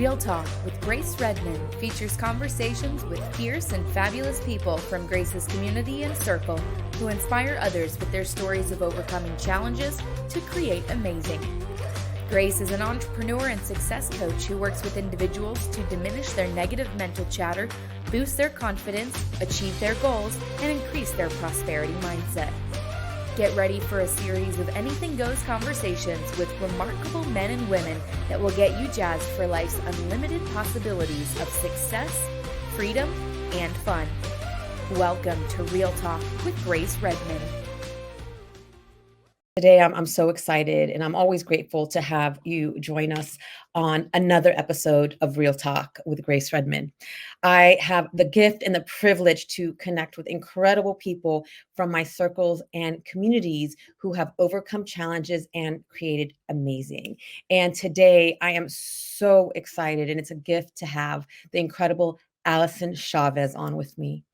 Real Talk with Grace Redman features conversations with fierce and fabulous people from Grace's community and circle who inspire others with their stories of overcoming challenges to create amazing. Grace is an entrepreneur and success coach who works with individuals to diminish their negative mental chatter, boost their confidence, achieve their goals, and increase their prosperity mindset. Get ready for a series of anything goes conversations with remarkable men and women that will get you jazzed for life's unlimited possibilities of success, freedom, and fun. Welcome to Real Talk with Grace Redman. Today, I'm so excited, and I'm always grateful to have you join us on another episode of Real Talk with Grace Redman. I have the gift and the privilege to connect with incredible people from my circles and communities who have overcome challenges and created amazing. And today, I am so excited, and it's a gift to have the incredible Allyson Chavez on with me.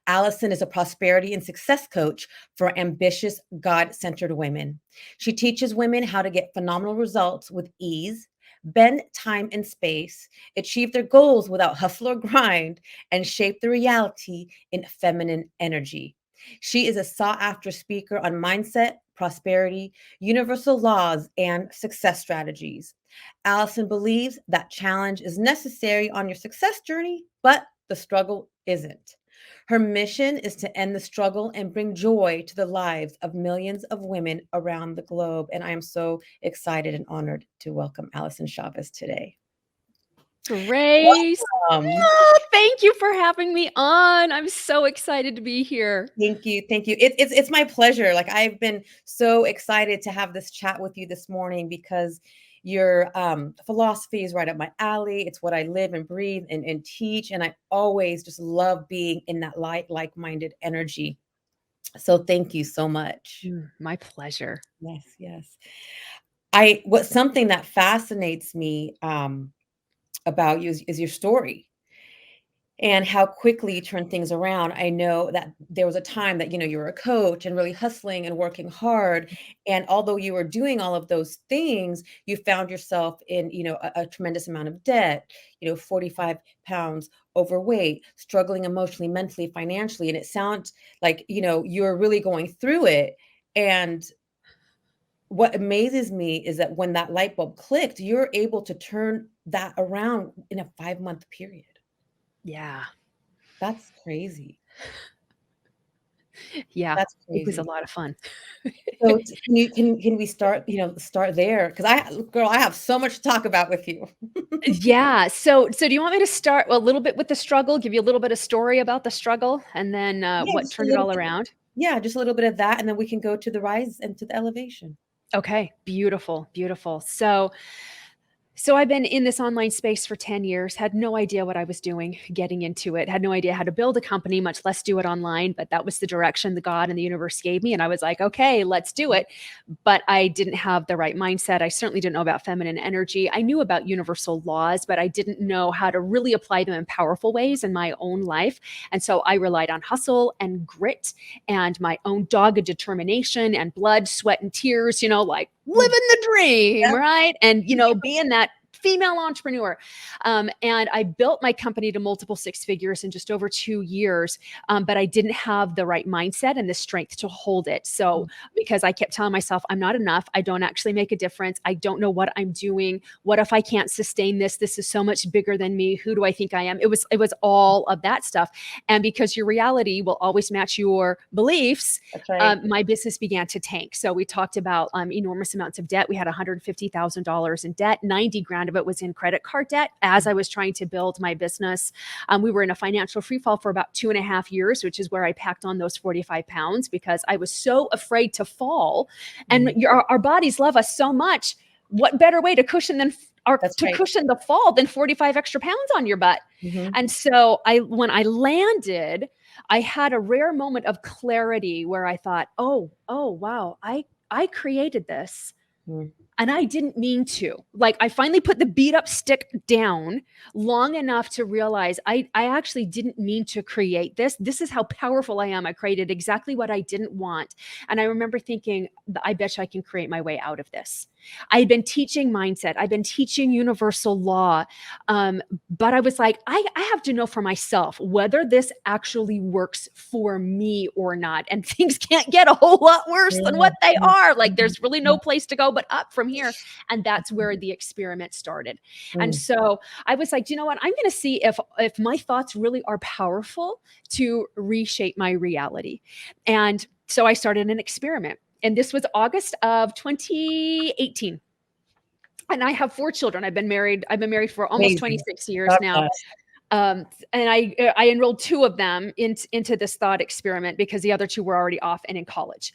Allyson is a prosperity and success coach for ambitious, God-centered women. She teaches women how to get phenomenal results with ease, bend time and space, achieve their goals without hustle or grind, and shape the reality in feminine energy. She is a sought-after speaker on mindset, prosperity, universal laws, and success strategies. Allyson believes that challenge is necessary on your success journey, but the struggle isn't. Her mission is to end the struggle and bring joy to the lives of millions of women around the globe. And I am so excited and honored to welcome Allyson Chavez today. Grace, thank you for having me on. I'm so excited to be here. Thank you. Thank you. It's my pleasure. Like, I've been so excited to have this chat with you this morning because your philosophy is right up my alley. It's what I live and breathe and teach. And I always just love being in that like-minded energy. So thank you so much. My pleasure. Yes, yes. Something that fascinates me about you is your story and how quickly you turn things around. I know that there was a time that, you were a coach and really hustling and working hard. And although you were doing all of those things, you found yourself in, a tremendous amount of debt, 45 pounds overweight, struggling emotionally, mentally, financially. And it sounds like, you're really going through it. And what amazes me is that when that light bulb clicked, you're able to turn that around in a 5-month period. Yeah. That's crazy. Yeah. That's crazy. It was a lot of fun. So can we start there? Because I have so much to talk about with you. Yeah. So do you want me to start a little bit with the struggle, give you a little bit of story about the struggle, and then what turned it all around? Yeah, just a little bit of that, and then we can go to the rise and to the elevation. Okay. Beautiful. Beautiful. So I've been in this online space for 10 years, had no idea what I was doing getting into it, had no idea how to build a company, much less do it online, but that was the direction the God and the universe gave me. And I was like, okay, let's do it. But I didn't have the right mindset. I certainly didn't know about feminine energy. I knew about universal laws, but I didn't know how to really apply them in powerful ways in my own life. And so I relied on hustle and grit and my own dogged determination and blood, sweat, and tears, like living the dream, right? And, being that female entrepreneur. And I built my company to multiple 6 figures in just over 2 years. But I didn't have the right mindset and the strength to hold it. So because I kept telling myself, I'm not enough. I don't actually make a difference. I don't know what I'm doing. What if I can't sustain this? This is so much bigger than me. Who do I think I am? It was all of that stuff. And because your reality will always match your beliefs, right. My business began to tank. So we talked about enormous amounts of debt. We had $150,000 in debt, 90 grand of it was in credit card debt as I was trying to build my business. We were in a financial free fall for about 2.5 years, which is where I packed on those 45 pounds because I was so afraid to fall. And our bodies love us so much. What better way to cushion cushion the fall than 45 extra pounds on your butt? And so when I landed, I had a rare moment of clarity where I thought, oh, wow, I created this. And I didn't mean to. Like, I finally put the beat up stick down long enough to realize I actually didn't mean to create this. This is how powerful I am. I created exactly what I didn't want. And I remember thinking, I bet you I can create my way out of this. I had been teaching mindset. I've been teaching universal law. But I was like, I have to know for myself whether this actually works for me or not. And things can't get a whole lot worse than what they are. Like, there's really no place to go but up from here. And that's where the experiment started. And so I was like, you know what? I'm going to see if my thoughts really are powerful to reshape my reality. And so I started an experiment. And this was August of 2018. And I have 4 children. I've been married for almost 26 years now. And I enrolled 2 of them into this thought experiment because the other 2 were already off and in college.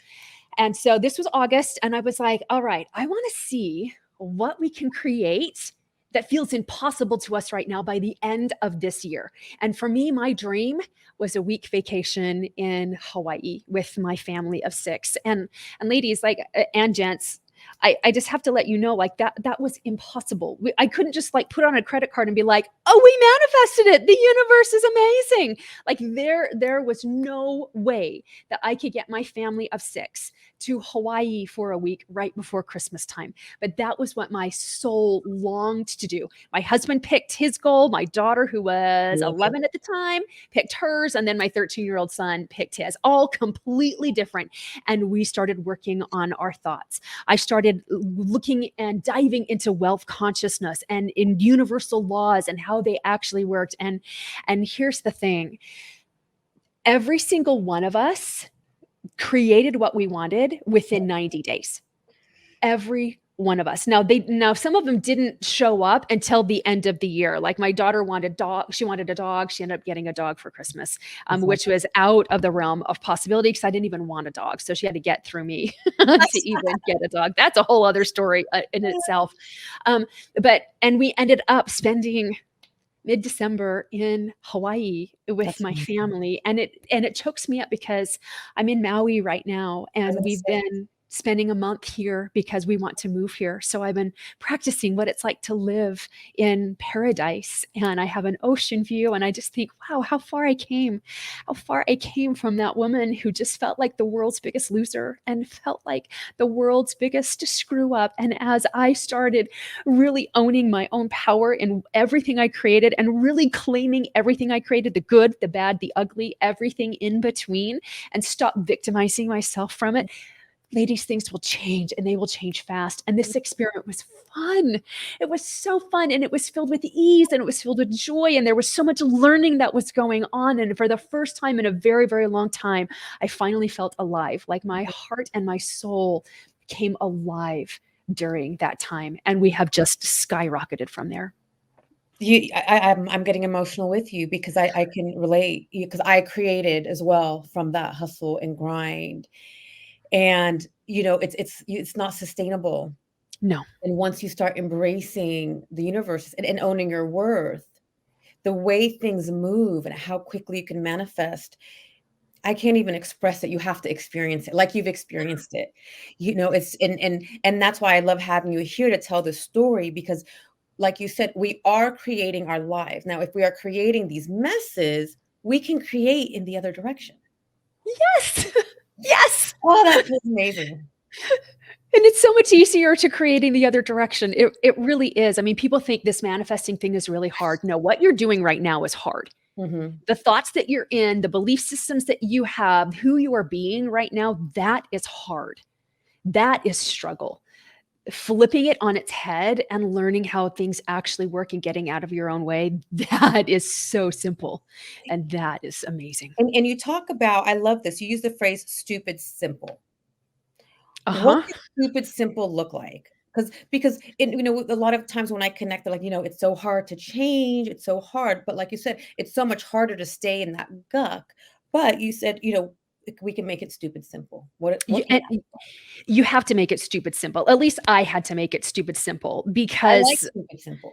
And so this was August, and I was like, all right, I want to see what we can create that feels impossible to us right now by the end of this year. And for me, my dream was a week vacation in Hawaii with my family of 6. And ladies, like, and gents, I just have to let you know, like, that was impossible. I couldn't just like put on a credit card and be like, oh, we manifested it. The universe is amazing. Like, there was no way that I could get my family of 6 to Hawaii for a week right before Christmas time. But that was what my soul longed to do. My husband picked his goal. My daughter, who was 11 at the time, picked hers. And then my 13-year-old son picked his, all completely different. And we started working on our thoughts. I started looking and diving into wealth consciousness and in universal laws and how they actually worked. And here's the thing. Every single one of us created what we wanted within 90 days. Every one of us. Now some of them didn't show up until the end of the year. Like, my daughter wanted a dog. She wanted a dog. She ended up getting a dog for Christmas, which was out of the realm of possibility because I didn't even want a dog. So she had to get through me to even get a dog. That's a whole other story in itself. And we ended up spending mid-December in Hawaii with my family. And it chokes me up because I'm in Maui right now, and we've been spending a month here because we want to move here. So I've been practicing what it's like to live in paradise, and I have an ocean view, and I just think, wow, how far I came from that woman who just felt like the world's biggest loser and felt like the world's biggest screw up. And as I started really owning my own power in everything I created and really claiming everything I created, the good, the bad, the ugly, everything in between, and stop victimizing myself from it, ladies, things will change, and they will change fast. And this experiment was fun. It was so fun, and it was filled with ease, and it was filled with joy, and there was so much learning that was going on. And for the first time in a very, very long time, I finally felt alive. Like, my heart and my soul came alive during that time, and we have just skyrocketed from there. I'm getting emotional with you because I can relate, because I created as well from that hustle and grind. And, it's not sustainable. No. And once you start embracing the universe and owning your worth, the way things move and how quickly you can manifest, I can't even express it. You have to experience it like you've experienced it. It's and that's why I love having you here to tell this story, because like you said, we are creating our lives. Now, if we are creating these messes, we can create in the other direction. Yes. Yes. Oh, that feels amazing. And it's so much easier to create in the other direction. It really is. I mean, people think this manifesting thing is really hard. No, what you're doing right now is hard. Mm-hmm. The thoughts that you're in, the belief systems that you have, who you are being right now, that is hard. That is struggle. Flipping it on its head and learning how things actually work and getting out of your own way, that is so simple. And that is amazing. And you talk about, I love this, you use the phrase stupid simple. Uh-huh. What does stupid simple look like? Because a lot of times when I connect, they're like, it's so hard to change. It's so hard. But like you said, it's so much harder to stay in that guck. But you said, we can make it stupid simple. You have to make it stupid simple. At least I had to make it stupid simple I because like stupid simple.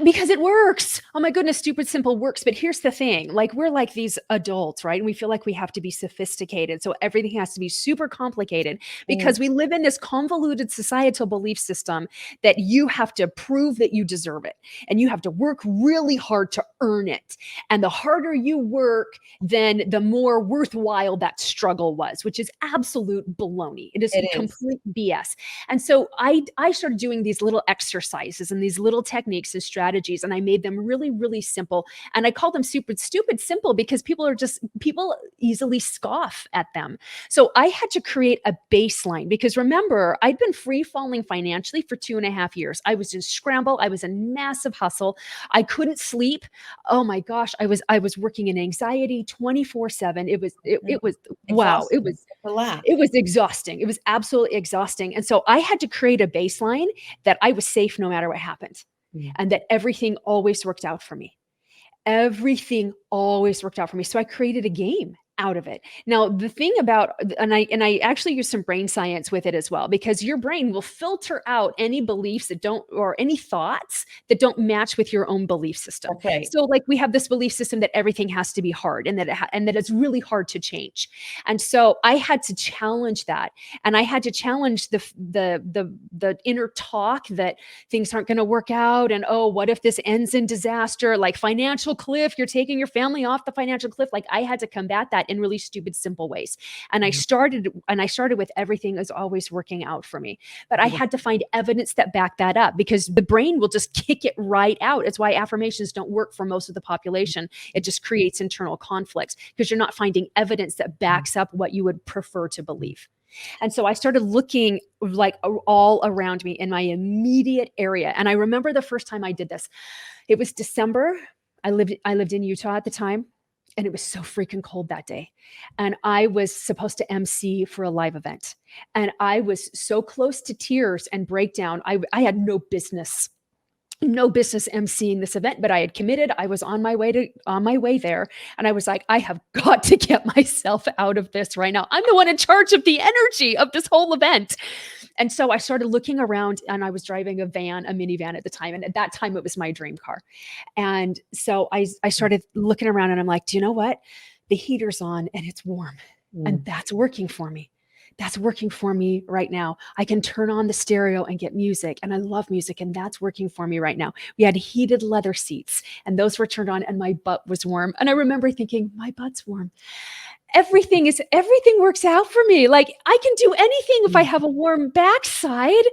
Because it works. Oh my goodness, stupid simple works. But here's the thing, like we're like these adults, right? And we feel like we have to be sophisticated. So everything has to be super complicated Mm, because we live in this convoluted societal belief system that you have to prove that you deserve it. And you have to work really hard to earn it. And the harder you work, then the more worthwhile that struggle was, which is absolute baloney. It is it is. complete BS. And so I started doing these little exercises and these little techniques and strategies, and I made them really, really simple. And I call them super stupid simple because people easily scoff at them. So I had to create a baseline because remember, I'd been free falling financially for 2.5 years. I was in scramble. I was in massive hustle. I couldn't sleep. Oh my gosh, I was working in anxiety 24/7. It was wow. Exhausting. A lot. It was exhausting. It was absolutely exhausting. And so I had to create a baseline that I was safe no matter what happened Mm. and that everything always worked out for me. Everything always worked out for me. So I created a game out of it. Now, the thing about and I actually use some brain science with it as well because your brain will filter out any beliefs that don't or any thoughts that don't match with your own belief system. That's right. So like we have this belief system that everything has to be hard and that it's really hard to change. And so I had to challenge that and I had to challenge the inner talk that things aren't going to work out and oh, what if this ends in disaster, like financial cliff, you're taking your family off the financial cliff. Like I had to combat that in really stupid simple ways. And I Mhm. started with everything is always working out for me. But I had to find evidence that backed that up because the brain will just kick it right out. It's why affirmations don't work for most of the population. It just creates internal conflicts because you're not finding evidence that backs up what you would prefer to believe. And so I started looking like all around me in my immediate area. And I remember the first time I did this. It was December. I lived in Utah at the time. And it was so freaking cold that day. And I was supposed to MC for a live event. And I was so close to tears and breakdown. I had no business emceeing this event, but I had committed. I was on my way there. And I was like, I have got to get myself out of this right now. I'm the one in charge of the energy of this whole event. And so I started looking around and I was driving a minivan at the time. And at that time it was my dream car. And so I started looking around and I'm like, do you know what? The heater's on and it's warm. And Mm. that's working for me. That's working for me right now. I can turn on the stereo and get music. And I love music. And that's working for me right now. We had heated leather seats and those were turned on and my butt was warm. And I remember thinking, my butt's warm. Everything works out for me. Like I can do anything if I have a warm backside.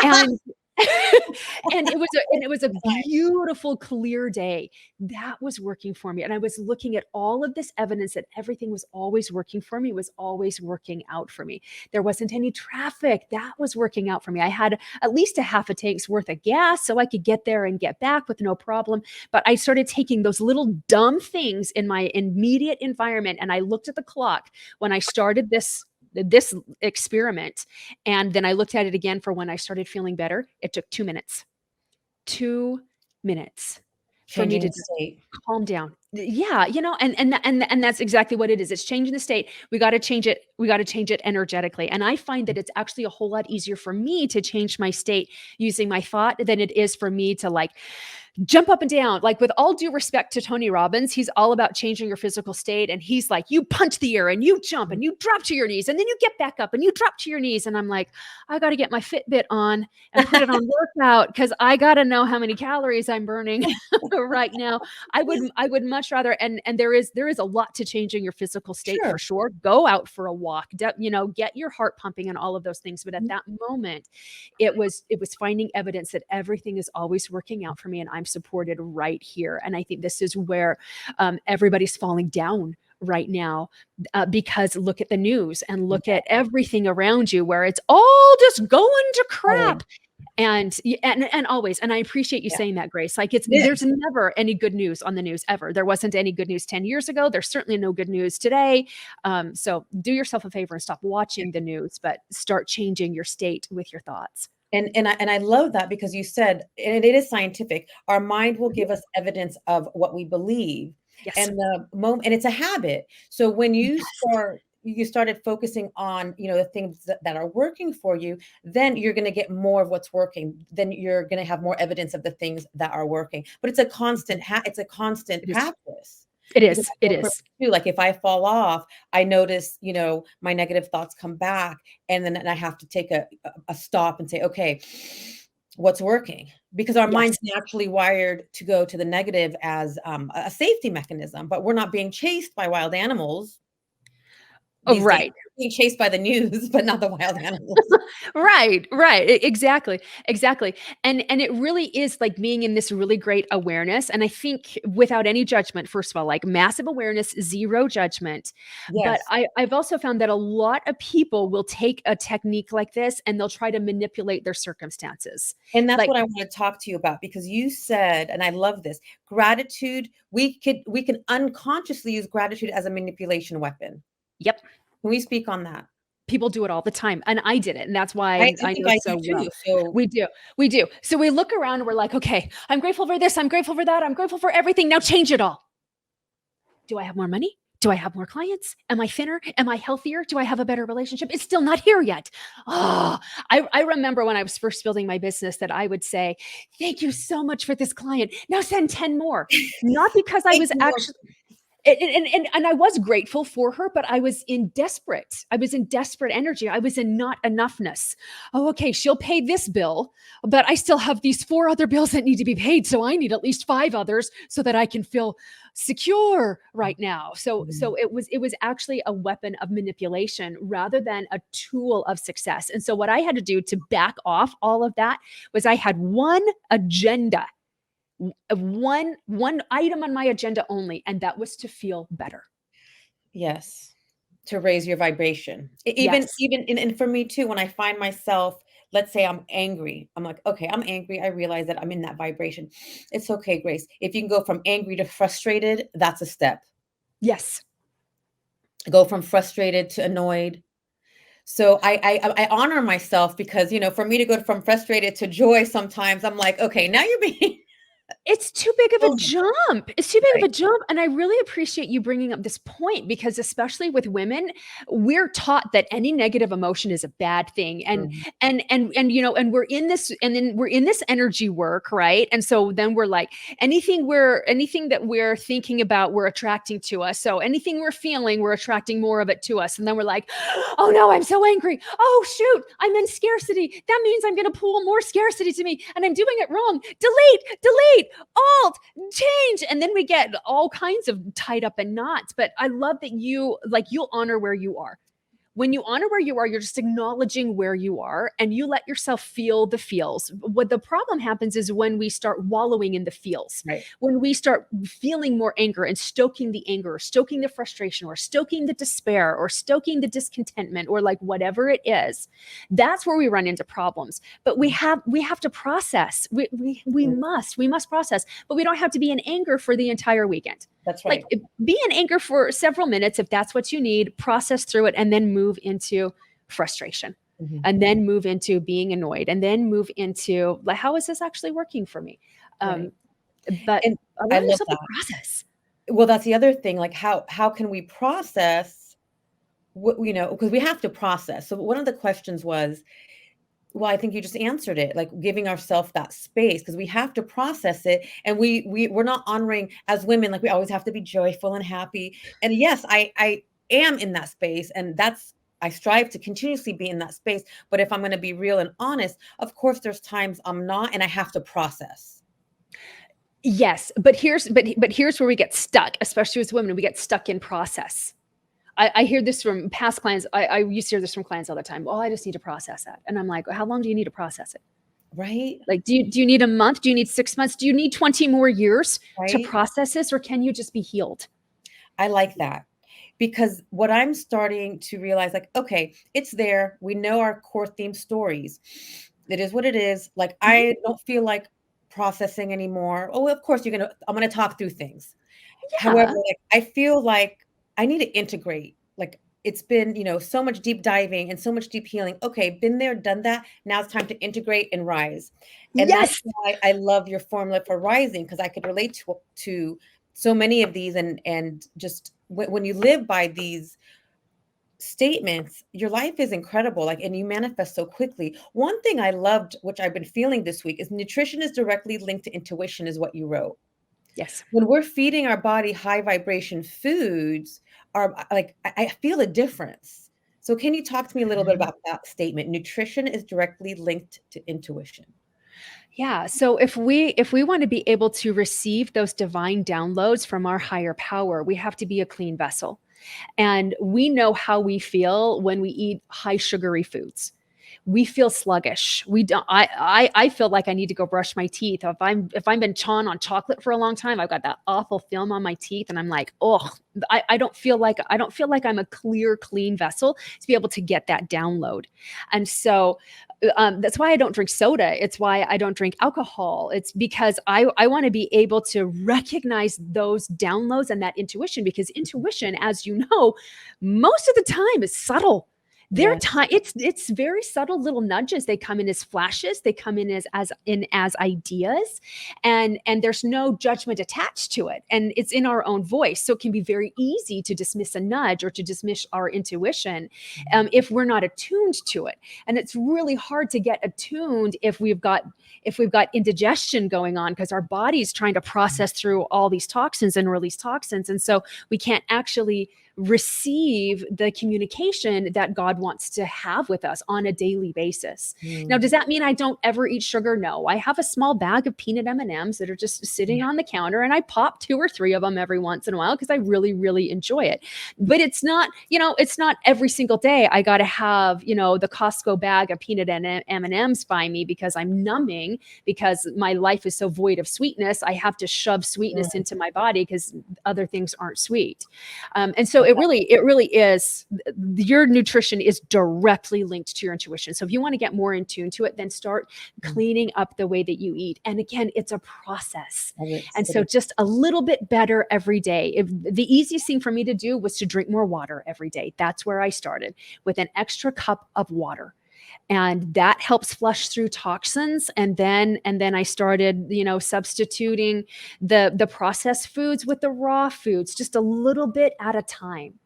And and it was a beautiful, clear day. That was working for me. And I was looking at all of this evidence that everything was always working for me, was always working out for me. There wasn't any traffic. That was working out for me. I had at least a half a tank's worth of gas so I could get there and get back with no problem. But I started taking those little dumb things in my immediate environment. And I looked at the clock when I started this experiment. And then I looked at it again for when I started feeling better. It took 2 minutes. 2 minutes for me Changing to the just state. calm down. Yeah, and that's exactly what it is. It's changing the state. We got to change it. We got to change it energetically. And I find that it's actually a whole lot easier for me to change my state using my thought than it is for me to like jump up and down. Like with all due respect to Tony Robbins, he's all about changing your physical state. And he's like, you punch the air and you jump and you drop to your knees and then you get back up and you drop to your knees. And I'm like, I got to get my Fitbit on and put it on workout because I got to know how many calories I'm burning right now. I would much rather, and there is a lot to changing your physical state Sure. for sure. Go out for a walk, get your heart pumping and all of those things. But at that moment, it was finding evidence that everything is always working out for me and I'm supported right here. And I think this is where everybody's falling down right now because look at the news and look at everything around you where it's all just going to crap. And always, and I appreciate you saying that, Grace. Like there's never any good news on the news ever. There wasn't any good news 10 years ago. There's certainly no good news today. So do yourself a favor and stop watching the news, but start changing your state with your thoughts. And I love that because you said, and it is scientific, our mind will give us evidence of what we believe. Yes. And the moment, and it's a habit. So when you Yes. start you started focusing on, the things that are working for you, then you're going to get more of what's working. Then you're going to have more evidence of the things that are working. But it's a constant, it's a constant It is. practice. It Because is. I It know for is. me too, like if I fall off, I notice, my negative thoughts come back, and then I have to take a stop and say, okay, what's working? Because our mind's Yes. naturally wired to go to the negative as a safety mechanism, but we're not being chased by wild animals Oh, these days. right. We're being chased by the news, but not the wild animals. Right, right. Exactly. Exactly. And it really is like being in this really great awareness. And I think without any judgment, first of all, like massive awareness, zero judgment. But Yes. I've also found that a lot of people will take a technique like this and they'll try to manipulate their circumstances. And that's Like, what I want to talk to you about, because you said, and I love this, gratitude, we can unconsciously use gratitude as a manipulation weapon. yep, Can we speak on that? people do it all the time. And I did it. And that's why I I think know I so do well. too. So We do. We do. So we look around and we're like, okay, I'm grateful for this. I'm grateful for that. I'm grateful for everything. Now change it all. Do I have more money? Do I have more clients? Am I thinner? Am I healthier? Do I have a better relationship? It's still not here yet. Oh, I remember when I was first building my business that I would say, thank you so much for this client. Now send 10 more. Not because I thank was you. actually and I was grateful for her, but I was in desperate energy. I was in not enoughness. Oh, okay, she'll pay this bill, but I still have these 4 other bills that need to be paid. So I need at least 5 others so that I can feel secure right now. So it was actually a weapon of manipulation rather than a tool of success. And so what I had to do to back off all of that was I had one agenda, one item on my agenda only, and that was to feel better. Yes. To raise your vibration. Even Yes. and for me too, when I find myself, let's say I'm angry, I'm like, okay, I'm angry. I realize that I'm in that vibration. It's okay, Grace. If you can go from angry to frustrated, that's a step. Yes. Go from frustrated to annoyed. So I honor myself, because for me to go from frustrated to joy, sometimes I'm like, okay, now you're being It's too big of a jump. It's too big of right. a jump, and I really appreciate you bringing up this point because especially with women, we're taught that any negative emotion is a bad thing, and Mhm. and we're in this, and then we're in this energy work, right? And so then we're like anything that we're thinking about, we're attracting to us. So anything we're feeling, we're attracting more of it to us, and then we're like, oh no, I'm so angry. Oh shoot, I'm in scarcity. That means I'm going to pull more scarcity to me, and I'm doing it wrong. Delete, alt, change. And then we get all kinds of tied up in knots. But I love that you'll honor where you are. When you honor where you are, you're just acknowledging where you are and you let yourself feel the feels. What the problem happens is when we start wallowing in the feels, Right. when we start feeling more anger and stoking the anger, or stoking the frustration, or stoking the despair, or stoking the discontentment, or like whatever it is, that's where we run into problems. But we have to process. We must process, but we don't have to be in anger for the entire weekend. That's Like right. be in anger for several minutes if that's what you need, process through it, and then move into frustration. Mhm. And then move into being annoyed, and then move into like, how is this actually working for me? Right. But And allow I love yourself to that. process. Well, that's the other thing. Like, how can we process what, because we have to process. So one of the questions was, well, I think you just answered it, like giving ourselves that space, because we have to process it, and we're not honoring as women, like we always have to be joyful and happy. And yes, I am in that space, and I strive to continuously be in that space. But if I'm going to be real and honest, of course, there's times I'm not, and I have to process. Yes, but here's where we get stuck, especially as women. We get stuck in process. I hear this from past clients. I used to hear this from clients all the time. Oh, I just need to process that. And I'm like, well, how long do you need to process it? Right. Like, do you need a month? Do you need 6 months? Do you need 20 more years to Right. process this? Or can you just be healed? I like that, because what I'm starting to realize, like, okay, it's there. We know our core theme stories. It is what it is. Like, Mhm. I don't feel like processing anymore. Oh, of course I'm gonna talk through things. However, Yeah. like, I feel like I need to integrate. Like, it's been, so much deep diving and so much deep healing. Okay, been there, done that. Now it's time to integrate and rise. And that's Yes. why I love your formula for rising, because I could relate to so many of these, and just when you live by these statements, your life is incredible, like, and you manifest so quickly. One thing I loved, which I've been feeling this week, is nutrition is directly linked to intuition, is what you wrote. Yes. When we're feeding our body high vibration foods, I feel a difference. So can you talk to me a little bit Mhm. about that statement? Nutrition is directly linked to intuition. Yeah. So if we want to be able to receive those divine downloads from our higher power, we have to be a clean vessel. And we know how we feel when we eat high sugary foods. We feel sluggish. We don't I feel like I need to go brush my teeth. If I'm been chawing on chocolate for a long time, I've got that awful film on my teeth and I'm like, oh, I don't feel like I'm a clear, clean vessel to be able to get that download. And so that's why I don't drink soda. It's why I don't drink alcohol. It's because I want to be able to recognize those downloads and that intuition, because intuition, as you know, most of the time is subtle. Their Yes. time, it's very subtle little nudges. They come in as flashes. They come in as ideas, and there's no judgment attached to it. And it's in our own voice, so it can be very easy to dismiss a nudge or to dismiss our intuition if we're not attuned to it. And it's really hard to get attuned if we've got indigestion going on, because our body's trying to process through all these toxins and release toxins, and so we can't actually receive the communication that God wants to have with us on a daily basis. Now, Mm. does that mean I don't ever eat sugar? No. I have a small bag of peanut M&Ms that are just sitting Yeah. on the counter, and I pop 2 or 3 of them every once in a while because I really, really enjoy it. But it's not every single day I got to have, the Costco bag of peanut and M&Ms by me, because I'm numbing, because my life is so void of sweetness. I have to shove sweetness Mm. into my body because other things aren't sweet. And so it really is, your nutrition is directly linked to your intuition. So if you want to get more in tune to it, then start Mm. cleaning up the way that you eat. And again, it's a process. And it's- And it so is- just a little bit better every day. If the easiest thing for me to do was to drink more water every day. That's where I started, with an extra cup of water, and that helps flush through toxins. And then I started, substituting the processed foods with the raw foods, just a little bit at a time.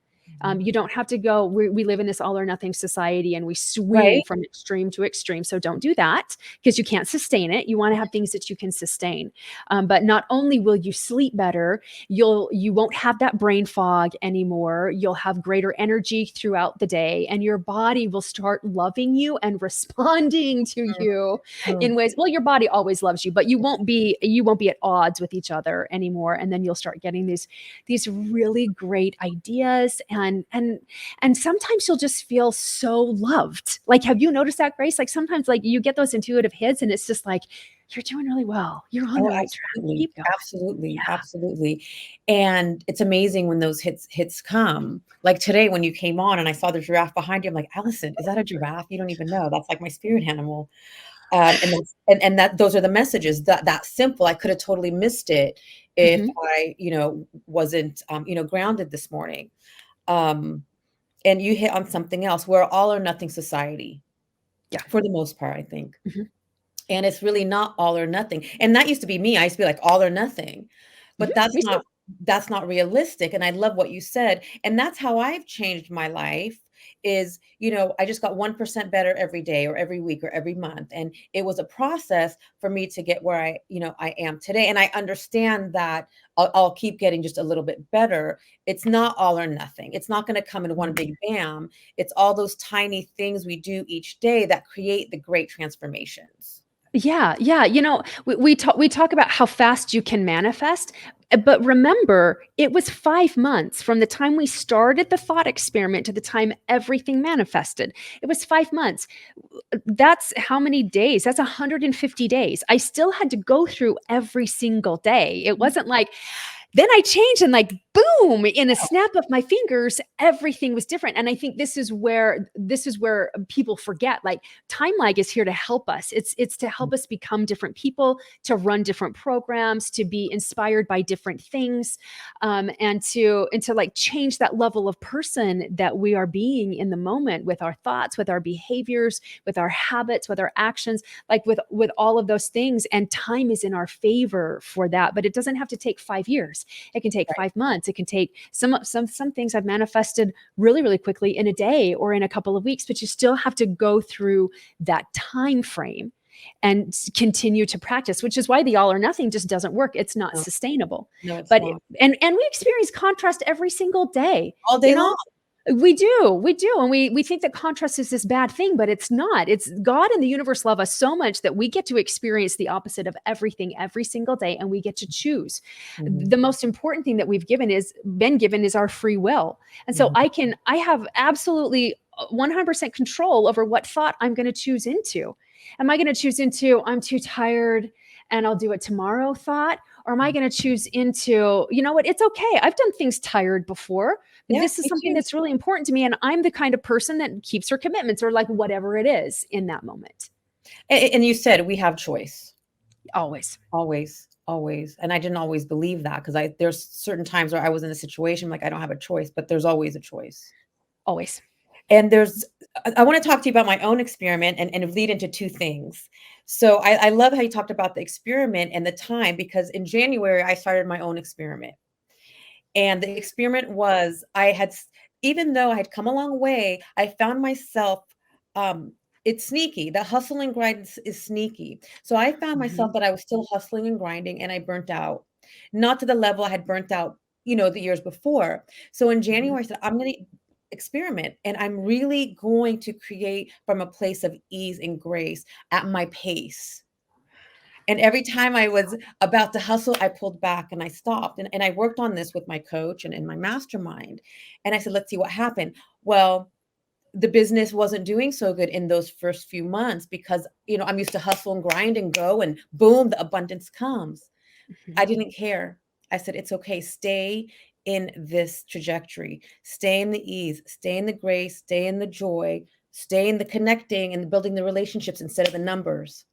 You don't have to go. We live in this all or nothing society, and we swing Right. from extreme to extreme. So don't do that, because you can't sustain it. You want to have things that you can sustain. But not only will you sleep better, you won't have that brain fog anymore. You'll have greater energy throughout the day, and your body will start loving you and responding to Mm. you Mm. in ways. Well, your body always loves you, but you won't be at odds with each other anymore. And then you'll start getting these really great ideas, and sometimes you'll just feel so loved. Like, have you noticed that, Grace? Like, sometimes, like, you get those intuitive hits and it's just like, you're doing really well, you're on Oh, the right track, absolutely. keep going. Absolutely. Absolutely. And it's amazing when those hits come. Like today when you came on and I saw the giraffe behind you, I'm like, Allison, is that a giraffe? You don't even know. That's like my spirit animal. And that those are the messages, that simple. I could have totally missed it if Mhm. I, wasn't grounded this morning. Um, and you hit on something else. We're all or nothing society Yeah. for the most part, I think. Mhm. And it's really not all or nothing. And that used to be me. I used to be like all or nothing. Mhm. But that's Me too. not realistic. And I love what you said. And that's how I've changed my life is, I just got 1% better every day or every week or every month. And it was a process for me to get where I am today. And I understand that I'll keep getting just a little bit better. It's not all or nothing. It's not going to come in one big bam. It's all those tiny things we do each day that create the great transformations. Yeah, yeah. We talk about how fast you can manifest, but remember, it was 5 months from the time we started the thought experiment to the time everything manifested. It was 5 months. That's how many days? That's 150 days. I still had to go through every single day. It wasn't like, then I changed and, like, boom, in a snap of my fingers, everything was different. And I think this is where people forget, like, time lag is here to help us. It's to help us become different people, to run different programs, to be inspired by different things, and to like change that level of person that we are being in the moment, with our thoughts, with our behaviors, with our habits, with our actions, like with all of those things. And time is in our favor for that, but it doesn't have to take 5 years. years. It can take Right. 5 months. It can take some things I've manifested really, really quickly in a day or in a couple of weeks, but you still have to go through that time frame and continue to practice, which is why the all or nothing just doesn't work. It's not No, sustainable. no, it's But not. and we experience contrast every single day. All day long. We do. And we think that contrast is this bad thing, but it's not. It's God and the universe love us so much that we get to experience the opposite of everything every single day, and we get to choose. Mhm. The most important thing that we've been given is our free will. And so Mhm. I have absolutely 100% control over what thought I'm going to choose into. Am I going to choose into I'm too tired and I'll do it tomorrow thought? Or am I going to choose into, you know what, it's okay. I've done things tired before. Yeah, This is me something too. that's really important to me. And I'm the kind of person that keeps her commitments or like whatever it is in that moment. And you said we have choice. Always. Always, always. And I didn't always believe that because there's certain times where I was in a situation like I don't have a choice, but there's always a choice. Always. And I want to talk to you about my own experiment and lead into two things. So I love how you talked about the experiment and the time, because in January I started my own experiment. And the experiment was even though I had come a long way, I found myself, it's sneaky. The hustle and grind is sneaky. So I found myself Mhm. that I was still hustling and grinding and I burnt out, not to the level I had burnt out, the years before. So in Mhm. January, I said, I'm going to experiment and I'm really going to create from a place of ease and grace at my pace. And every time I was about to hustle, I pulled back and I stopped. And I worked on this with my coach and in my mastermind. And I said, let's see what happened. Well, the business wasn't doing so good in those first few months because, I'm used to hustle and grind and go and boom, the abundance comes. I Mhm. didn't care. I said, it's okay. Stay in this trajectory, stay in the ease, stay in the grace, stay in the joy, stay in the connecting and building the relationships instead of the numbers.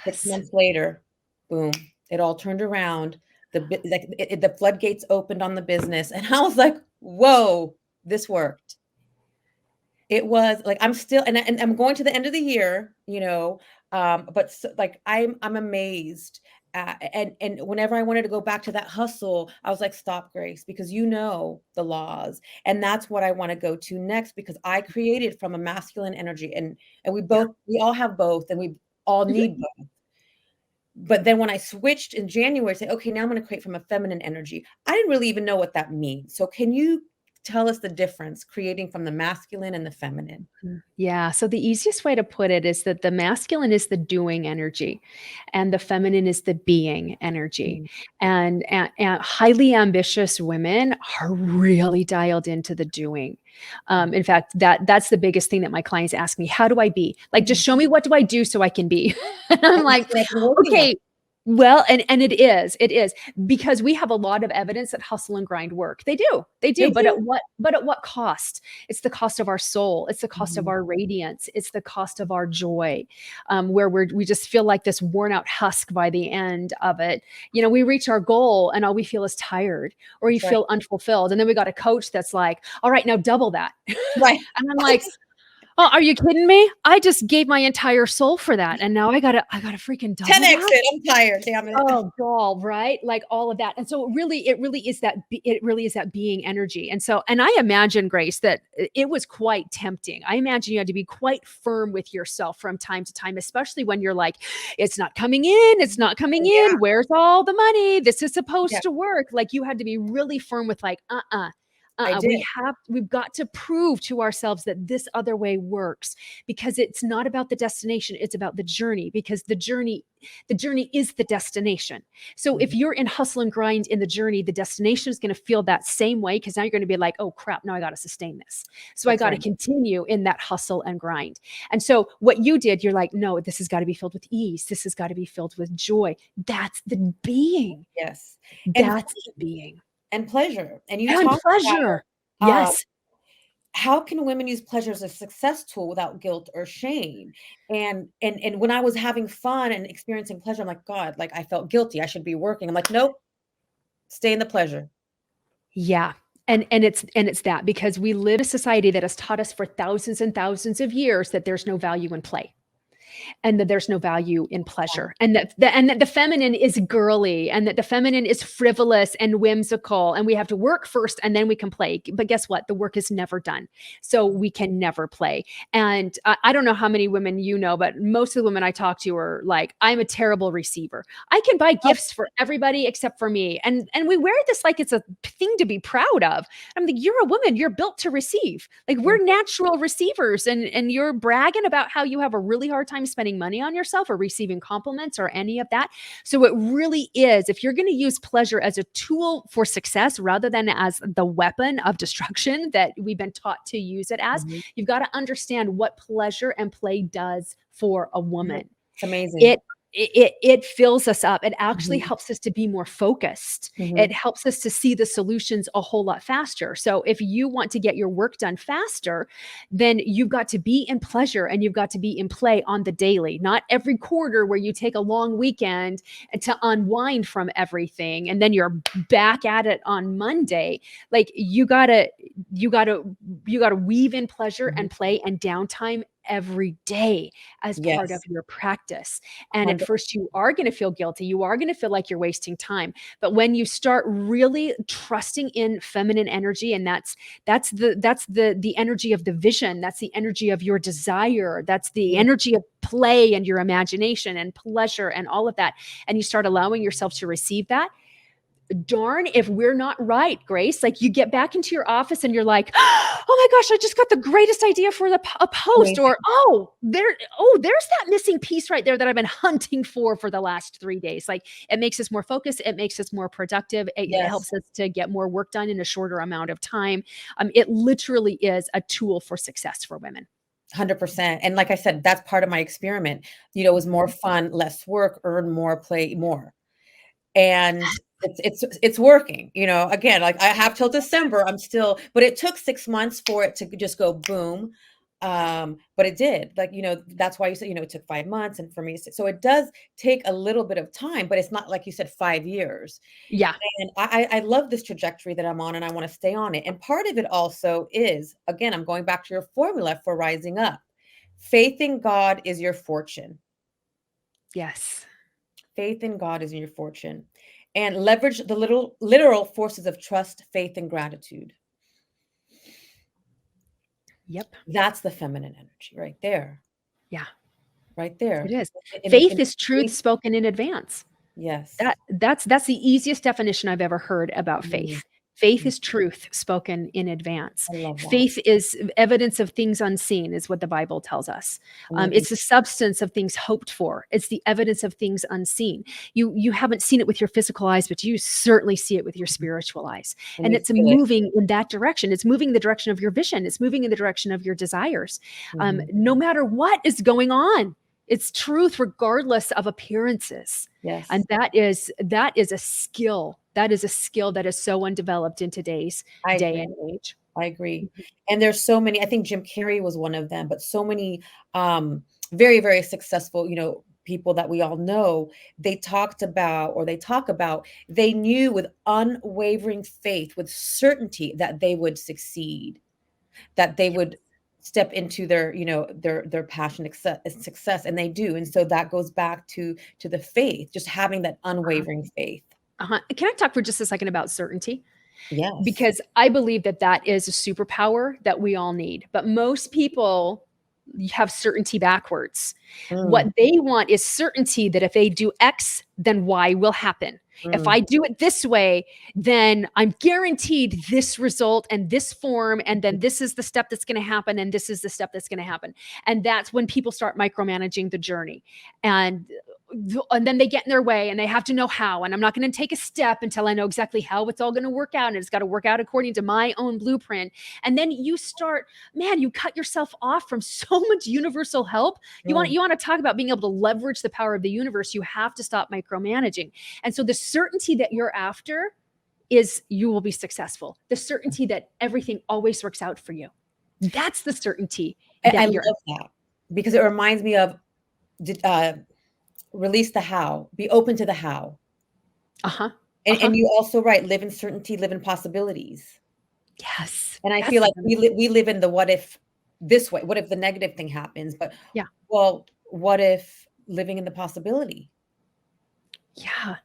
6 Yes. months later, boom, it all turned around. The floodgates opened on the business, and I was like, "Whoa, this worked." It was like I'm still and I'm going to the end of the year, but like I'm amazed. And whenever I wanted to go back to that hustle, I was like, "Stop, Grace, because you know the laws." And that's what I want to go to next because I created from a masculine energy, and Yeah. we all have both, and we all Mhm. need both. But then when I switched in January, say, okay, now I'm going to create from a feminine energy. I didn't really even know what that means. So can you tell us the difference creating from the masculine and the feminine? Yeah. So the easiest way to put it is that the masculine is the doing energy and the feminine is the being energy. Mm. And highly ambitious women are really dialed into the doing. In fact, that's the biggest thing that my clients ask me. How do I be? Like, just Mhm. show me what do I do so I can be? And I'm And that's like, what I've been working on. okay, well, and it is because we have a lot of evidence that hustle and grind work. They do, They but do. at what cost? It's the cost of our soul. It's the cost of Mhm. our radiance. It's the cost of our joy, where we just feel like this worn out husk by the end of it. We reach our goal and all we feel is tired, or you That's right. feel unfulfilled, and then we got a coach that's like, "All right, now double that," Right. and I'm like, "Oh, are you kidding me? I just gave my entire soul for that, and now I gotta freaking double 10x that." it. I'm tired. Damn it. Oh, doll, right? Like all of that. And so it really is that being energy. And I imagine, Grace, that it was quite tempting. I imagine you had to be quite firm with yourself from time to time, especially when you're like, it's not coming in, it's not coming Oh, yeah. in. Where's all the money? This is Yeah. supposed to work. Like you had to be really firm with like, I did. we've got to prove to ourselves that this other way works because it's not about the destination, it's about the journey because the journey is the destination. So if Mhm. you're in hustle and grind in the journey, the destination is going to feel that same way because now you're going to be like, oh crap, now I got to sustain this. So I That's got to right. continue in that hustle and grind. And so what you did, you're like, no, this has got to be filled with ease. This has got to be filled with joy. That's the being. Yes. And That's the being. and pleasure. And you And talked pleasure. about Yes. how can women use pleasure as a success tool without guilt or shame? And when I was having fun and experiencing pleasure, I'm like, God, like I felt guilty. I should be working. I'm like, nope, stay in the pleasure. Yeah. And it's that because we live in a society that has taught us for thousands and thousands of years that there's no value in play. and that there's no value in pleasure, and that the feminine is girly, and that the feminine is frivolous and whimsical, and we have to work first and then we can play. But guess what? The work is never done. So we can never play. And I don't know how many women you know, but most of the women I talk to are like, I'm a terrible receiver. I can buy gifts for everybody except for me. And we wear this like it's a thing to be proud of. I'm like, you're a woman, you're built to receive. Like, we're natural receivers, and you're bragging about how you have a really hard time spending money on yourself or receiving compliments or any of that. So it really is, if you're going to use pleasure as a tool for success rather than as the weapon of destruction that we've been taught to use it as, you've got to understand what pleasure and play does for a woman. It's amazing. It fills us up. It actually helps us to be more focused. It helps us to see the solutions a whole lot faster. So if you want to get your work done faster, then you've got to be in pleasure and you've got to be in play on the daily, not every quarter where you take a long weekend to unwind from everything and then you're back at it on Monday. Like, you gotta weave in pleasure and play and downtime every day as part of your practice. And at first you are going to feel guilty. You are going to feel like you're wasting time. But when you start really trusting in feminine energy, and that's the energy of the vision, that's the energy of your desire, that's the energy of play and your imagination and pleasure and all of that, and you start allowing yourself to receive that, darn if we're not right, Grace. Like, you get back into your office and you're like, oh my gosh, I just got the greatest idea for a post. Or, there's that missing piece right there that I've been hunting for the last 3 days. Like, it makes us more focused. It makes us more productive. It helps us to get more work done in a shorter amount of time. It literally is a tool for success for women. 100%. And like I said, that's part of my experiment. It was more fun, less work, earn more, play more. And it's working, again, like, I have till December, but it took 6 months for it to just go boom. But it did, like, that's why you said, it took 5 months, and for me, so it does take a little bit of time, but it's not like you said 5 years. Yeah. And I love this trajectory that I'm on, and I want to stay on it. And part of it also is, again, I'm going back to your formula for rising up. Faith in God is your fortune. Yes. Faith in God is your fortune. And leverage the literal forces of trust, faith, and gratitude. Yep. That's the feminine energy right there. Yeah. Right there. It is. Faith is truth spoken in advance. Yes. That's the easiest definition I've ever heard about faith. Faith is truth spoken in advance. I love that. Faith is evidence of things unseen, is what the Bible tells us. It's the substance of things hoped for. It's the evidence of things unseen. You haven't seen it with your physical eyes, but you certainly see it with your spiritual eyes. And it's moving in that direction. It's moving in the direction of your vision. It's moving in the direction of your desires. No matter what is going on, it's truth regardless of appearances. Yes. And that is a skill. That is a skill that is so undeveloped in today's day and age. I agree. And there's so many, I think Jim Carrey was one of them, but so many very, very successful, people that we all know, they talk about, they knew with unwavering faith, with certainty, that they would succeed, that they would step into their, their passion success, and they do. And so that goes back to the faith, just having that unwavering faith. Can I talk for just a second about certainty? Yes. Because I believe that is a superpower that we all need. But most people have certainty backwards. What they want is certainty that if they do X, then Y will happen. If I do it this way, then I'm guaranteed this result and this form, and then this is the step that's going to happen, and this is the step that's going to happen. And that's when people start micromanaging the journey. And then they get in their way, and they have to know how. And I'm not going to take a step until I know exactly how it's all going to work out. And it's got to work out according to my own blueprint. And then you cut yourself off from so much universal help. You want to talk about being able to leverage the power of the universe. You have to stop micromanaging. And so the certainty that you're after is you will be successful. The certainty that everything always works out for you. That's the certainty. I love that, because it reminds me of release the how, be open to the how. And you also live in certainty, live in possibilities. Yes. And I feel like we live in the what if this way, what if the negative thing happens? But what if living in the possibility? Yeah.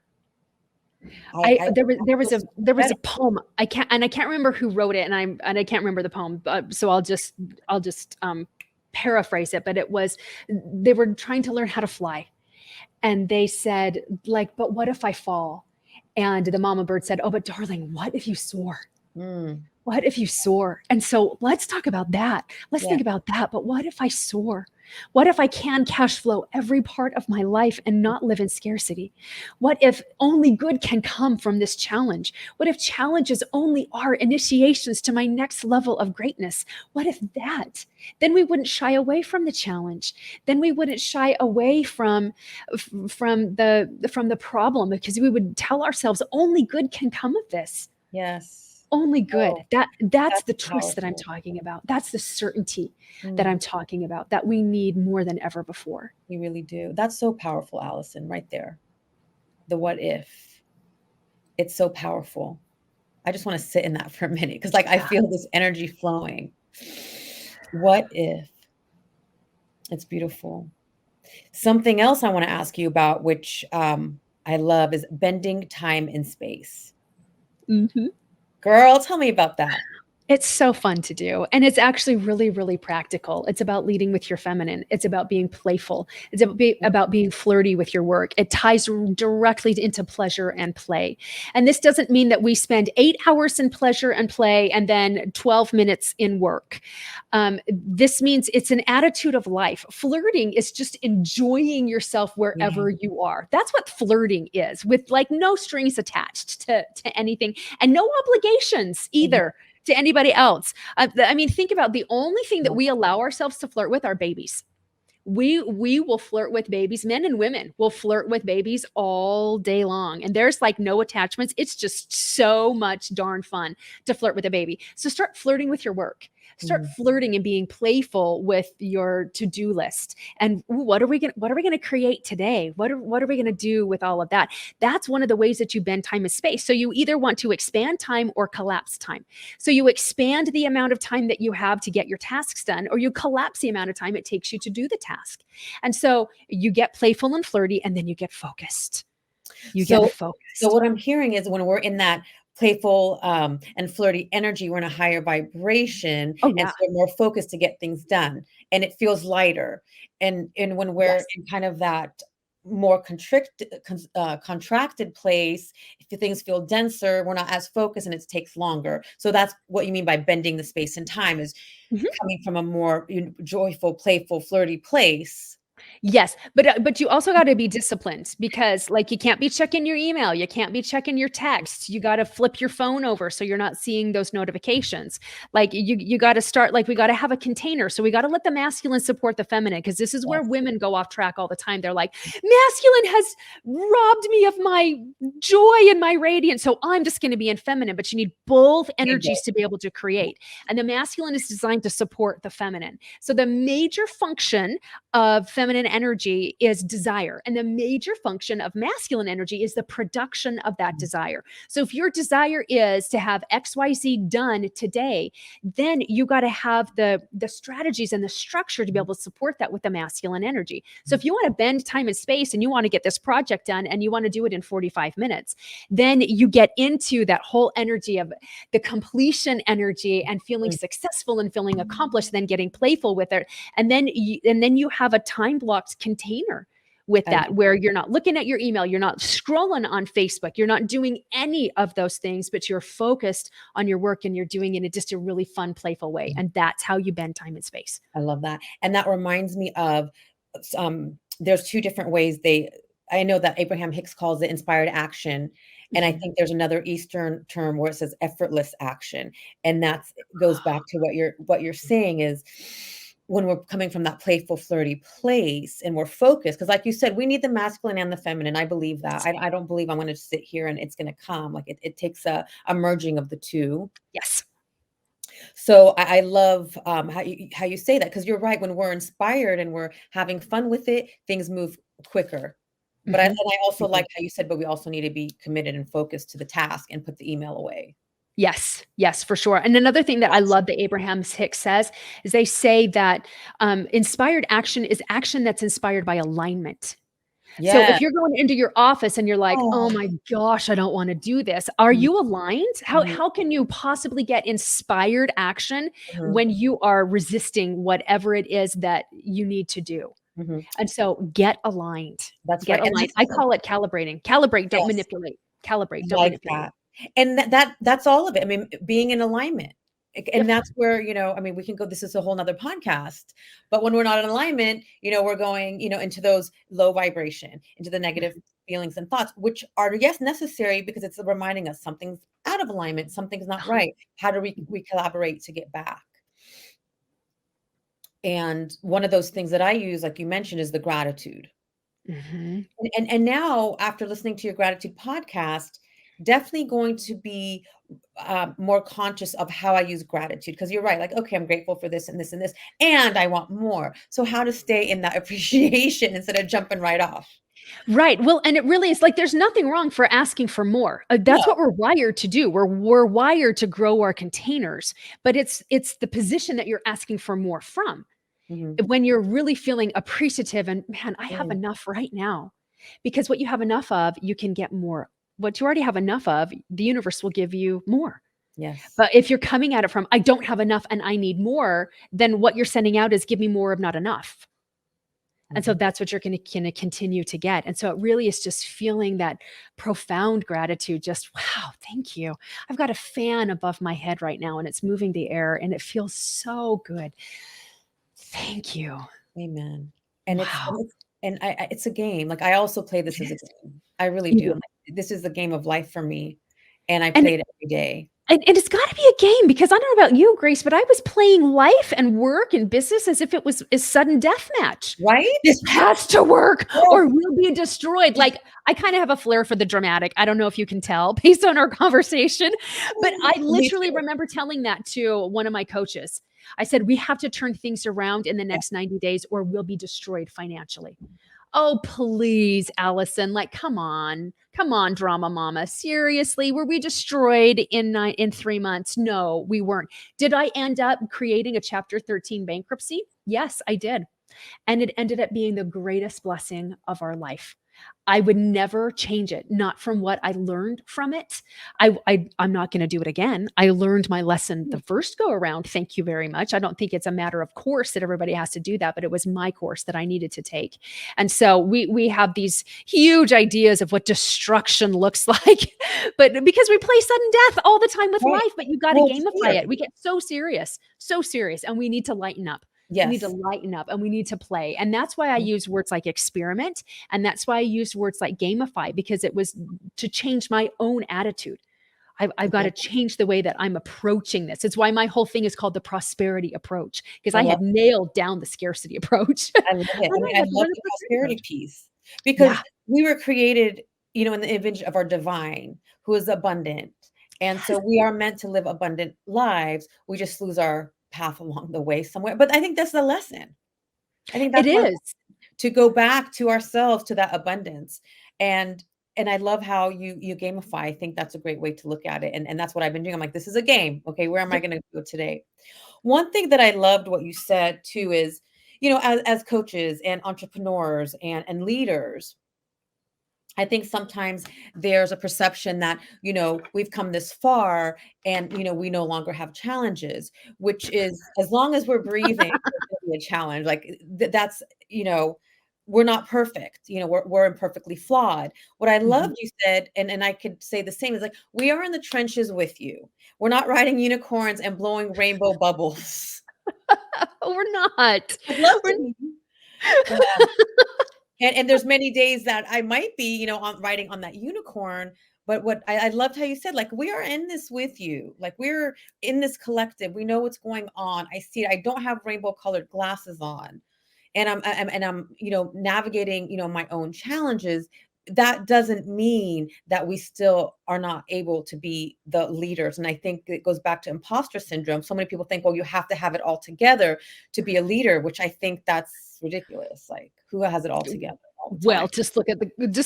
I There was better. a poem. I can't remember who wrote it, and I can't remember the poem. So I'll just paraphrase it. But it was, they were trying to learn how to fly, and they said, like, but what if I fall? And the mama bird said, oh, but darling, what if you soar? Mm, What if you soar? And so let's talk about that. Let's yeah. think about that. But what if I soar? What if I can cash flow every part of my life and not live in scarcity? What if only good can come from this challenge? What if challenges only are initiations to my next level of greatness? What if that? Then we wouldn't shy away from the challenge. Then we wouldn't shy away from the problem, because we would tell ourselves only good can come of this. Yes. Only good. Oh, That's that's the twist that I'm powerful. talking about. That's the certainty that Mm, I'm talking about, that we need more than ever before. you really do. That's so powerful, Allison, right there. The what if. It's so powerful. I just want to sit in that for a minute because, like, I Yeah. feel this energy flowing. What if? It's beautiful. Something else I want to ask you about, which I love, is bending time and space. Mhm. Girl, tell me about that. It's so fun to do. And it's actually really, really practical. It's about leading with your feminine. It's about being playful. It's about being flirty with your work. It ties directly into pleasure and play. And this doesn't mean that we spend 8 hours in pleasure and play and then 12 minutes in work. This means it's an attitude of life. Flirting is just enjoying yourself Yeah. wherever you are. That's what flirting is, with like no strings attached to anything and no obligations Mhm. either to anybody else. I mean, think about, the only thing that Love we allow ourselves to flirt with are babies. We will flirt with babies. Men and women will flirt with babies all day long. And there's like no attachments. It's just so much darn fun to flirt with a baby. So start flirting with your work. Start Mhm. flirting and being playful with your to-do list. And ooh, what are we going to create today? What are we going to do with all of that? That's one of the ways that you bend time and space. So you either want to expand time or collapse time. So you expand the amount of time that you have to get your tasks done, or you collapse the amount of time it takes you to do the task. And so you get playful and flirty, and then you get focused. You get So focused. what I'm hearing is when we're in that playful, and flirty energy, we're in a higher vibration, Oh, and yeah. so we're more focused to get things done, and it feels lighter. And when we're Yes. in kind of that more contracted place, if things feel denser, we're not as focused, and it takes longer. So that's what you mean by bending the space and time, is Mhm. coming from a more, joyful, playful, flirty place. Yes, but you also gotta be disciplined, because, like, you can't be checking your email, you can't be checking your texts, you gotta flip your phone over so you're not seeing those notifications. Like, you gotta start, like, we gotta have a container, so we gotta let the masculine support the feminine, because this is where Yes. women go off track all the time. They're like, "Masculine has robbed me of my joy and my radiance, so I'm just gonna be in feminine," but you need both energies to be able to create, and the masculine is designed to support the feminine. So the major function of feminine energy is desire, and the major function of masculine energy is the production of that desire. So if your desire is to have XYZ done today, then you got to have the strategies and the structure to be able to support that with the masculine energy. So if you want to bend time and space and you want to get this project done and you want to do it in 45 minutes, then you get into that whole energy of the completion energy and feeling successful and feeling accomplished, then getting playful with it. And then you have a time blocked container with I love that, where you're not looking at your email, you're not scrolling on Facebook, you're not doing any of those things, but you're focused on your work, and you're doing it in just a really fun, playful way. And that's how you bend time and space. I love that. And that reminds me of, there's 2 different ways I know that Abraham Hicks calls it inspired action, and I Mhm. think there's another Eastern term where it says effortless action, and that's goes back to what you're saying is when we're coming from that playful, flirty place and we're focused, because like you said, we need the masculine and the feminine. I believe that. I don't believe I'm gonna sit here and it's gonna come. Like it takes a merging of the 2. Yes. So I love, how you say that, because you're right. When we're inspired and we're having fun with it, things move quicker. But I Mhm. and I also They do. like how you said, but we also need to be committed and focused to the task and put the email away. Yes, for sure. And another thing that I love that Abraham Hicks says is they say that inspired action is action that's inspired by alignment. So Yeah. if you're going into your office and you're like, Oh. "Oh my gosh, I don't want to do this." Are Mhm, you aligned? mhm, How can you possibly get inspired action mhm, when you are resisting whatever it is that you need to do? mhm. And so get aligned. That's Get right. And aligned. this I is call it calibrating. Calibrate, don't yes. manipulate. Calibrate, don't Like manipulate. that. And that's all of it. I mean, being in alignment. And Yep. that's where, I mean, we can go, this is a whole nother podcast, but when we're not in alignment, we're going, into those low vibration, into the negative Mhm. feelings and thoughts, which are, yes, necessary because it's reminding us something's out of alignment, something's not Uh-huh. right. How do we collaborate to get back? And one of those things that I use, like you mentioned, is the gratitude. Mhm. And now after listening to your gratitude podcast, definitely going to be more conscious of how I use gratitude because you're right. Like, okay, I'm grateful for this and this and this, and I want more. So how to stay in that appreciation instead of jumping right off? Right. Well, and it really is like there's nothing wrong for asking for more. That's No. what we're wired to do. We're wired to grow our containers, but it's the position that you're asking for more from. Mhm. When you're really feeling appreciative and man, I have Mm, enough right now. Because what you have enough of, you can get more. What you already have enough of, the universe will give you more. yes. But if you're coming at it from I don't have enough and I need more, then what you're sending out is give me more of not enough. And so Mhm. that's what you're gonna continue to get. And so it really is just feeling that profound gratitude, just, "Wow, thank you. I've got a fan above my head right now, and it's moving the air, and it feels so good. Thank you. Amen. And it's Wow." and it's and it's a game. Like I also play It this as a is. game. I really You do. do. Like, this is the game of life for me, and I And play it every day. and it's gotta be a game because I don't know about you, Grace, but I was playing life and work and business as if it was a sudden death match. Right? This has to work Yes. or we'll be destroyed. Like, I kinda have a flair for the dramatic. I don't know if you can tell based on our conversation, but I Me literally too. remember telling that to one of my coaches. I said, "We have to turn things around in the Yeah. next 90 days or we'll be destroyed financially." Oh, please, Allyson, like, come on. Come on, drama mama. Seriously, were we destroyed in 3 months? No, we weren't. Did I end up creating a Chapter 13 bankruptcy? Yes, I did. And it ended up being the greatest blessing of our life. I would never change it, not from what I learned from it. I'm not gonna do it again. I learned my lesson the first go around, thank you very much. I don't think it's a matter of course that everybody has to do that, but it was my course that I needed to take. And so we have these huge ideas of what destruction looks like, but because we play sudden death all the time with Right. life, but you gotta Well, it's gamify fear. it. We get so serious, and we need to lighten up. We need to Yes. lighten up and we need to play. And that's why I use words like experiment. And that's why I used words like gamify because it was to change my own attitude. I've got Yeah. to change the way that I'm approaching this. It's why my whole thing is called the prosperity approach because I I love had nailed down the scarcity approach. I love it. I And mean, I I had to love learn the the prosperity prosperity approach. piece because Yeah. we were created, in the image of our divine who is abundant. And Yes, so we are meant to live abundant lives. We just lose our path along the way somewhere. But I think that's the lesson. I think it that's one is. to go back to ourselves, to that abundance. And and I love how you gamify. I think that's a great way to look at it. And that's what I've been doing. I'm like, this is a game. Okay, where am I Yep. going to go today? One thing that I loved what you said too is, as coaches and entrepreneurs and leaders, I think sometimes there's a perception that, we've come this far and, we no longer have challenges, which is as long as we're breathing, there's gonna be a challenge. Like that's, we're not perfect. We're imperfectly flawed. What I Mhm. loved you said, and I could say the same, is like, we are in the trenches with you. We're not riding unicorns and blowing rainbow bubbles. We're not. I'd love We're to be. Yeah. And there's many days that I might be, on riding on that unicorn, but what I loved how you said, like, we are in this with you. Like we're in this collective. We know what's going on. I see it. I don't have rainbow colored glasses on. And I'm navigating, my own challenges. That doesn't mean that we still are not able to be the leaders. And I think it goes back to imposter syndrome. So many people think, well, you have to have it all together to be a leader, which I think that's ridiculous. Like, who has it all together? all the Well, time. just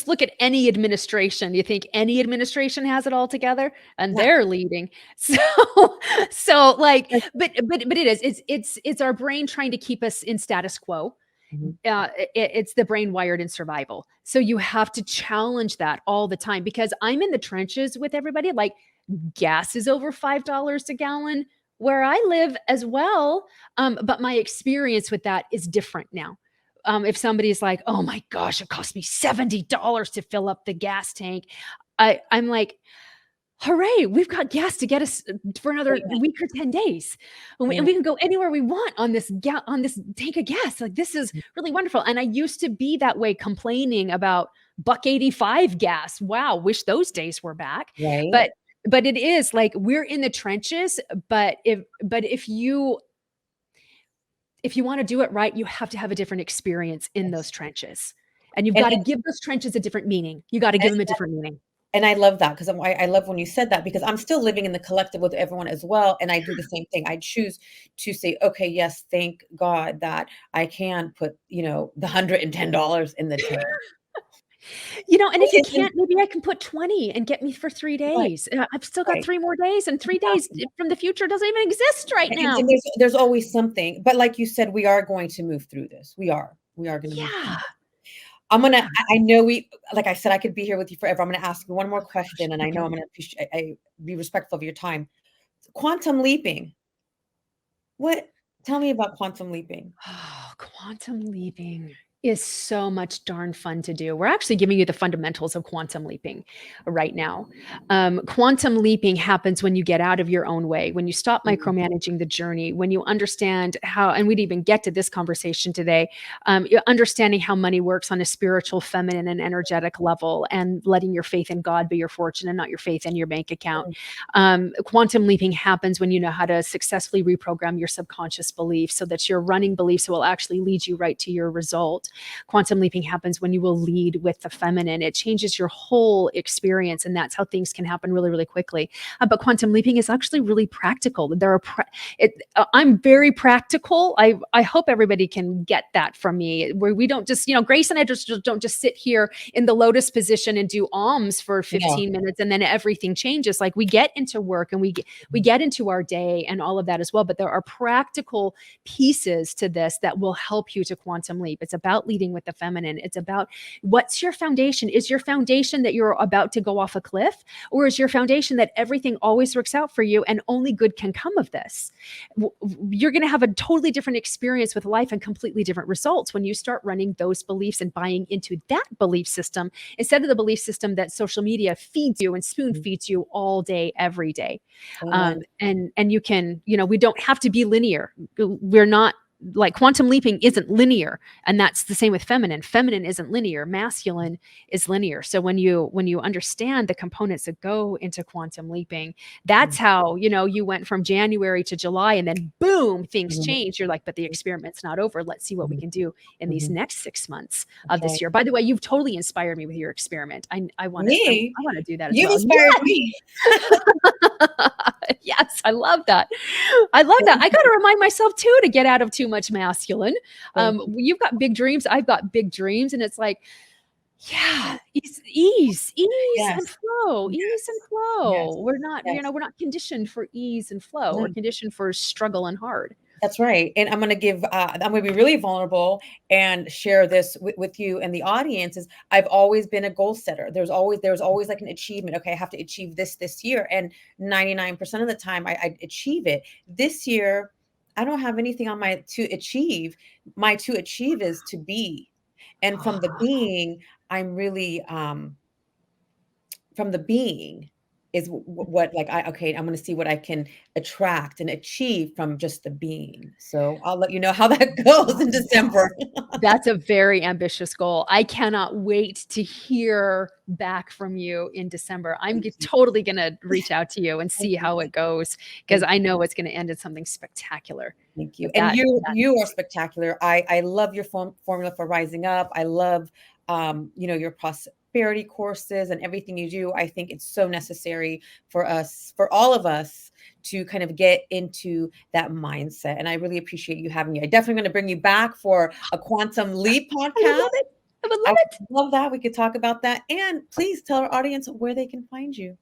look at any administration. You think any administration has it all together, and Yeah. they're leading. So, so like, Like, but it is. It's our brain trying to keep us in status quo. mhm. It's the brain wired in survival. So you have to challenge that all the time because I'm in the trenches with everybody. Like gas is over $5 a gallon where I live as well. But my experience with that is different now. If somebody's like, oh my gosh, it cost me $70 to fill up the gas tank, I'm like, hooray, we've got gas to get us for another Yeah. week or 10 days. And we can go anywhere we want on on this tank of gas. Like this is really wonderful. And I used to be that way complaining about $1.85 gas. Wow, wish those days were back. Right. But it is like we're in the trenches, but if you want to do it right, you have to have a different experience in those Yes. trenches. And you've And got to give those trenches a different meaning. You got to give them a different meaning. and I love that because I love when you said that because I'm still living in the collective with everyone as well, and I do the same thing. I choose to say, okay, yes, thank God that I can put, the $110 in the tank. And if you It isn't can't, maybe I can put 20 and get me for 3 right, days. I've still got right. 3 more days, and 3 days Exactly. from the future doesn't even exist right And now. there's always something, but like you said, we are going to move through this. We are gonna move through Yeah. this. I'm gonna Yeah. I know like I said, I could be here with you forever. I'm gonna ask you one more Oh gosh. question, and I know Okay. I'm gonna appreciate be respectful of your time. Quantum leaping. What Tell me about quantum leaping. Oh, quantum leaping is so much darn fun to do. We're actually giving you the fundamentals of quantum leaping right now. Quantum leaping happens when you get out of your own way, when you stop Mm, micromanaging the journey, when you understand how, and we'd even get to this conversation today, understanding how money works on a spiritual, feminine, and energetic level, and letting your faith in God be your fortune and not your faith in your bank account. mm, Quantum leaping happens when you know how to successfully reprogram your subconscious beliefs so that your running beliefs will actually lead you right to your result. Quantum leaping happens when you will lead with the feminine. It changes your whole experience, and that's how things can happen really, really quickly. But quantum leaping is actually really practical. I'm very practical. I hope everybody can get that from me, where we don't just, Grace and I just don't just sit here in the lotus position and do alms for no. 15 minutes and then everything changes. Like we get into work and we get into our day and all of that as well. But there are practical pieces to this that will help you to quantum leap. It's about leading with the feminine. It's about what's your foundation? Is your foundation that you're about to go off a cliff? Or is your foundation that everything always works out for you and only good can come of this? You're going to have a totally different experience with life and completely different results when you start running those beliefs and buying into that belief system instead of the belief system that social media feeds you and spoon Mm, feeds you all day, every day. amen. And you can, we don't have to be linear. We're not, like, quantum leaping isn't linear, and that's the same with feminine isn't linear, masculine is linear. So when you understand the components that go into quantum leaping, that's Mm, how you went from January to July, and then boom, things mhm, change. You're like, but the experiment's not over. Let's see what we mhm, can do in these mhm. next 6 months of That's this right. year. By the way, you've totally inspired me with your experiment. I want to I Me? want to do that as You've well. inspired me. Yes, I love that. I love that. I got to remind myself too to get out of too much masculine. Thank you. You've got big dreams. I've got big dreams, and it's like, yeah, ease and Yes, flow, ease and yes, flow. yes, We're yes. not conditioned for ease and flow. We're No. conditioned for struggle and hard. That's right. And I'm gonna be really vulnerable and share this with you and the audience is I've always been a goal setter. There's always like an achievement. Okay, I have to achieve this year. And 99% of the time I achieve it. This year, I don't have anything on my to achieve. My to achieve is to be. And from the Ah, being, I'm really from the being is what like I'm going to see what I can attract and achieve from just the being. So I'll let you know how that goes in December. that's a very ambitious goal. I cannot wait to hear back from you in December. I'm Thank you. totally going to reach out to you and Thank see you. how it goes because Thank I you. know it's going to end in something spectacular. Thank you. But And that you are spectacular. I love your formula for rising up. I love your prosperity courses and everything you do. I think it's so necessary for all of us to kind of get into that mindset. And I really appreciate you having me. I definitely going to bring you back for a quantum leap I podcast. love it. I would I love it. love that. We could talk about that. And please tell our audience where they can find you.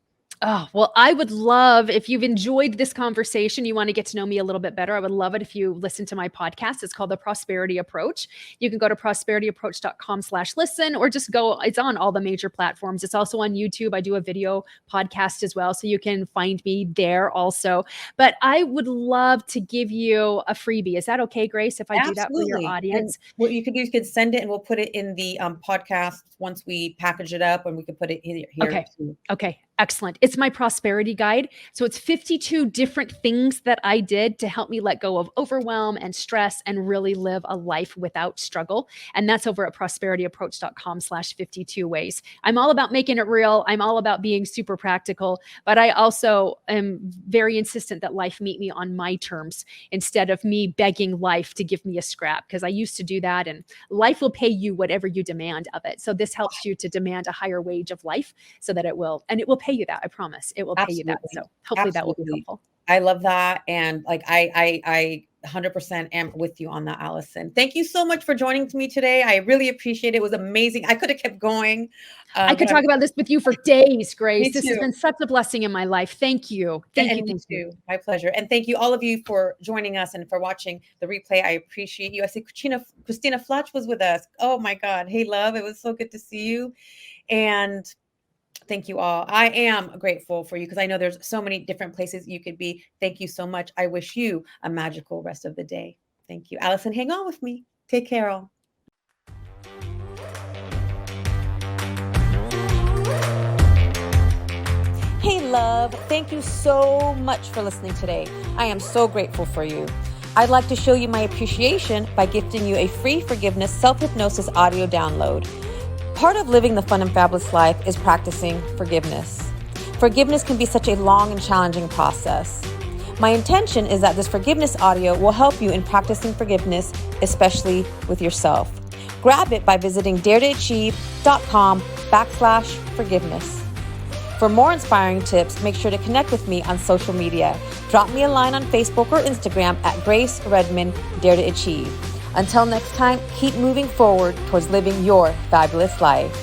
Oh, well, I would love if you've enjoyed this conversation, you want to get to know me a little bit better. I would love it if you listen to my podcast. It's called The Prosperity Approach. You can go to prosperityapproach.com/listen, or just go, it's on all the major platforms. It's also on YouTube. I do a video podcast as well, so you can find me there also. But I would love to give you a freebie. Is that okay, Grace, if I do that for your Absolutely. audience? And what you could do is you could send it and we'll put it in the podcast once we package it up, and we could put it here. Okay. Too. Okay. Excellent. It's my prosperity guide. So it's 52 different things that I did to help me let go of overwhelm and stress and really live a life without struggle. And that's over at prosperityapproach.com/52 ways. I'm all about making it real. I'm all about being super practical, but I also am very insistent that life meet me on my terms instead of me begging life to give me a scrap, because I used to do that, and life will pay you whatever you demand of it. So this helps you to demand a higher wage of life so that it will pay you that. I promise it will pay you that. So hopefully that will be helpful. I love that. And like, I 100% am with you on that, Allyson. Thank you so much for joining me today. I really appreciate it. It was amazing. I could have kept going. I could talk about this with you for days, Grace. This has too. been such a blessing in my life. Thank you. Thank you. My pleasure. And thank you all of you for joining us and for watching the replay. I appreciate you. I see Christina Flatch was with us. Oh my God. Hey, love. It was so good to see you. And thank you all. I am grateful for you because I know there's so many different places you could be. Thank you so much. I wish you a magical rest of the day. Thank you. Allyson, hang on with me. Take care all. Hey, love. Thank you so much for listening today. I am so grateful for you. I'd like to show you my appreciation by gifting you a free forgiveness self-hypnosis audio download. Part of living the fun and fabulous life is practicing forgiveness. Forgiveness can be such a long and challenging process. My intention is that this forgiveness audio will help you in practicing forgiveness, especially with yourself. Grab it by visiting daretoachieve.com/forgiveness. For more inspiring tips, make sure to connect with me on social media. Drop me a line on Facebook or Instagram at Grace Redman Dare to Achieve. Until next time, keep moving forward towards living your fabulous life.